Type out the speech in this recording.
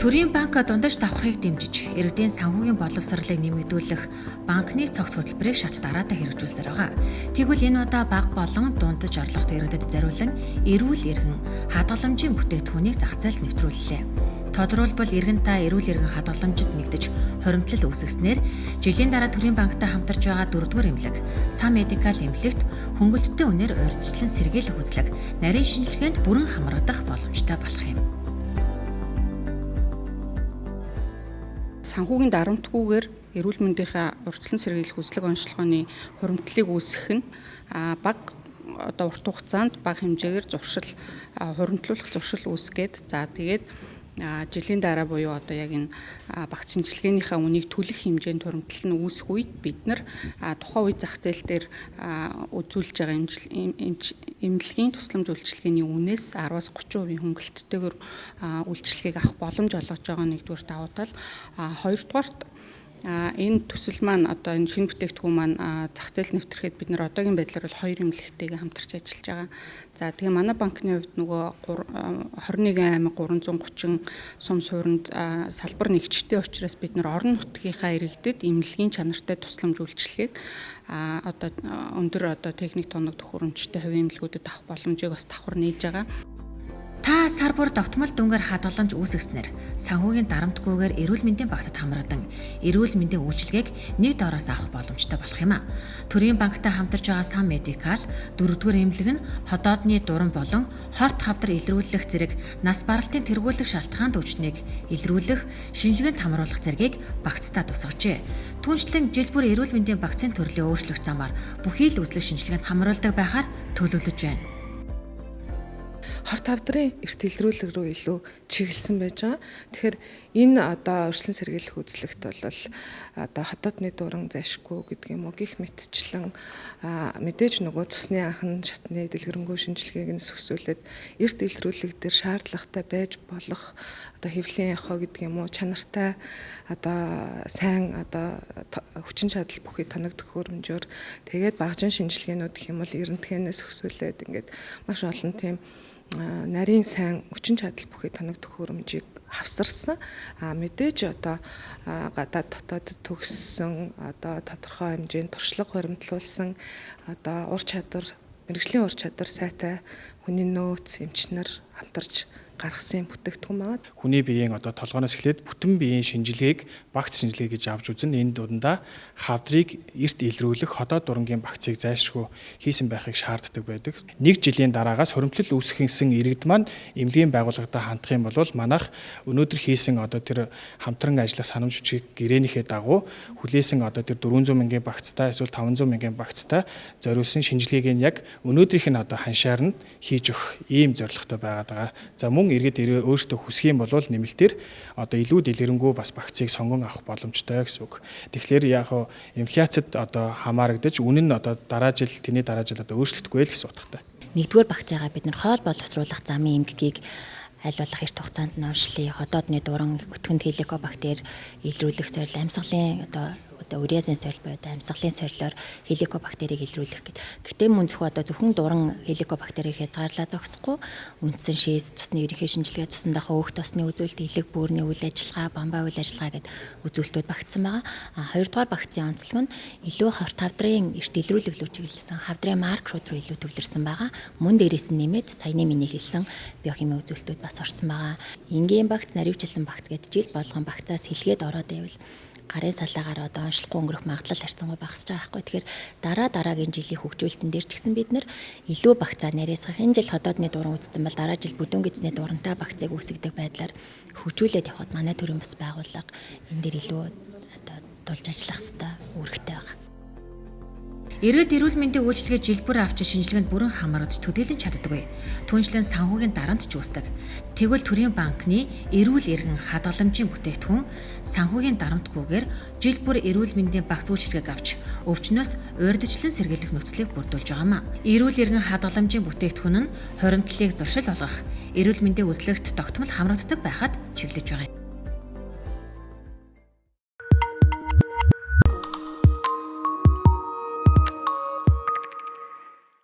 Төрийн банк дундаж давхрыг дэмжиж, иргэдийн санхүүгийн боловсролыг нэмэгдүүлэх банкны цогц хөтөлбөрийг шат дараатаа хэрэгжүүлсээр байгаа. Тэгвэл энэ удаа бага болон дундаж орлоготой иргэдэд зориулан эрүүл эргэн хадгаламжийн бүтээгдэхүүнийг зах зээлд нэвтрүүллээ. Тодорхойлбол эргэн та эрүүл эргэн хадгаламжид нэгдэж хоримтлал үүсгэснээр жилийн дараа Төрийн банктай хамтарч байгаа 4-р эмнэлэг сан медикал эмнэлэгт хөнгөлөлттэй үнээр урьдчилан сэргийлэх үзлэг нарийн шинжилгээнд бүрэн хамрагдах боломжтой болох юм. Санхүүгийн дарамтгүйгээр эрүүл мэндийнхээ урьдчилан сэргийлэх үзлэг онцлогооны хуримтлалыг үүсгэх нь бага урт хугацаанд бага хэмжээгээр хуримтлуулах зуршил үүсгээд тэгээд жилийн дараа буюу яг энэ багц шинжилгээнийхээ үнийг төлөх хэмжээнд хуримтлал нь үүсэх үед бид нар тухайн үе зах зээл дээр үзүүлж байгаа эмнэлгийн тусламж үйлчилгээний үнээс 10-аас 30% хөнгөлөлттэйгээр үйлчилгээг авах боломж олгож байгаа нэгдүгээр давуу тал. Хоёрдугаарт энэ төсөл маань энэ шинэ бүтээгдэхүүн маань зах зээл нэвтрэхэд бид нар одоогийн байдлаар бол 2 эмнэлэгтэйгээ хамтарч ажиллаж байгаа. За тэгээ манай банкны хувьд нөгөө 21,330 сум суурьнд салбар нэгжтэй учраас бид нар орон нутгийнхаа иргэдэд эмнэлгийн чанартай тусламж үйлчилгээг өндөр техник тоног төхөөрөмжтэй хувийн эмнэлгүүдэд авах боломжийг бас давхар нээж байгаа. Та сар бүр тогтмол дүнгээр хадгаламж үүсгэснээр санхүүгийн дарамтгүйгээр эрүүл мэндийн багцад хамрагдан эрүүл мэндийн үйлчилгээг нэг доороос авах боломжтой болох юм а. Төрийн банктай хамтарч байгаа сан медикал 4-р эмнэлэг нь ходоодны дуран болон хорт хавдар илрүүлэх зэрэг нас баралтын тэргүүлэх шалтгаанд өвчнийг илрүүлэх шинжилгээнд хамруулах зэргийг багцтай тусгажээ. Түүнчлэн жил бүр эрүүл мэндийн багцын төрлөө өөрчлөх замаар бүхий л үзлэг шинжилгээнд хамруулдаг байхаар төлөвлөж байна. Хорт хавдрын эрт илрүүлэг рүү илүү чиглэсэн байж байгаа. Тэгэхээр энэ урьдчилан сэргийлэх үзлэгт бол хотоодны дуран зайшгүй гэдэг юм уу гих мэтчлэн мэдээж нөгөө цусны анхан шатны дэлгэрэнгүй шинжилгээг нь зөвсүүлээд эрт илрүүлэг дээр шаардлагатай байж болох хэвлэлийн яхаа гэдэг юм уу чанартай сайн хүчин чадал бүхий тоног төхөөрөмжөөр тэгээд багажин шинжилгээнүүд гэх юм бол эрдэнэтгэнээс зөвсүүлээд ингээд маш олон тийм нарийн сайн хүчин чадал бүхий тоног төхөөрөмжийг хавсарсан. Мэдээж гадаад дотоод төгссөн тодорхой хэмжээнд туршлага хуримтлуулсан ур чадвар мэргэжлийн ур чадвар сайтай хүний нөөц эмчнэр хамтарч гаргасан бүтээгдэхүүн байна. Хүний биеийн толгооноос эхлээд бүтэн биеийн шинжилгээг багц шинжилгээ гэж авч үзэн энэ дундаа хавдрыг эрт илрүүлэх ходоод дурангийн багцыг зайлшгүй хийсэн байхыг шаарддаг байдаг. 1 жилийн дараагаас хуримтлал үүсгэсэн иргэд маань эмнэлгийн байгууллагатай хандах юм бол манайх өнөөдөр хийсэн тэр хамтран ажиллах санамж бичиг гэрээнийхээ дагуу хүлээсэн тэр 400 мянган багцтай эсвэл 500 мянган багцтай зориулсан шинжилгээг нь яг өнөөдрийнх нь ханшаар нь хийж өгөх ийм зорилготой байгаад байгаа. За иргэд өөрсдөө хүсэх юм бол нэмэлтээр илүү дэлгэрэнгүй бас багцыг сонгон авах боломжтой гэсэн үг. Тэгэхээр яг инфляцид хамаарагдаж үнэн нь дараа жил өөрчлөгдөхгүй л гэсэн утгатай. Нэгдүгээр багцаагаа бид нар хоол боловсруулах замын эмгэгийг аль болох эрт хугацаанд нь онцлие. Ходоодны дуран өтгөнд хеликобактер илрүүлэх сорил амьсгалын уриазын сорил буюу амьсгалын сорилоор хеликобактерийг илрүүлэх гэдэг. Гэтэ мөн зөвхөн дуран хеликобактерийг хязгаарлаа зогсохгүй үндсэн шээс, цусны ерөнхий шинжилгээ, цусан дахин өөх тосны үзүүлэлт, элэг бөөрийн үйл ажиллагаа, бамбай үйл ажиллагаа гэдэг үзүүлэлтүүд багтсан байгаа. Хоёрдугаар багцын онцлог нь илүү хорт хавдрын эрт илрүүлэг рүү чиглэсэн хавдрын маркерууд руу илүү төвлөрсөн байгаа. Мөн дээрээс нь нэмээд саяны миний хэлсэн биохимийн үзүүлэлтүүд бас орсон байгаа. Энгийн багц, наривчлсан багц гэдэг жил болгон багцаас хэлгээд ороод байвал гарын салаагаар онцлохгүй өнгөрөх магадлал харьцангуй багасж байгаа байхгүй. Тэгэхээр дараагийн жилийн хөгжүүлэлтэн дээр ч гэсэн бид нар илүү багцаа нарийсгах. Энэ жил ходоодны дуран үзсэн бол дараа жил бүдүүн гизний дурантай багцыг үүсгдэг байдлаар хөгжүүлээд явхад манай төрийн бас байгууллага энэ дээр илүү тулж ажиллах хэрэгтэй үүрэгтэй байна. Иргэд эрүүл мэндийн үйлчилгээ жил бүр авч шинжилгээнд бүрэн хамрагдж төдийлөн чаддаггүй. Түүнчлэн санхүүгийн дарамт ч үүсдэг. Тэгвэл Төрийн банкны эрүүл эргэн хадгаламжийн бүтээгдэхүүн санхүүгийн дарамтгүйгээр жил бүр эрүүл мэндийн багц үйлчилгээг авч өвчнөөс урьдчилан сэргийлэх нөхцөлийг бүрдүүлж байгаамаа. Эрүүл эргэн хадгаламжийн бүтээгдэхүүн нь хуримтлалыг зуршил болгох эрүүл мэндийн үзлэгт тогтмол хамрагддаг байхад чиглэж байгаа.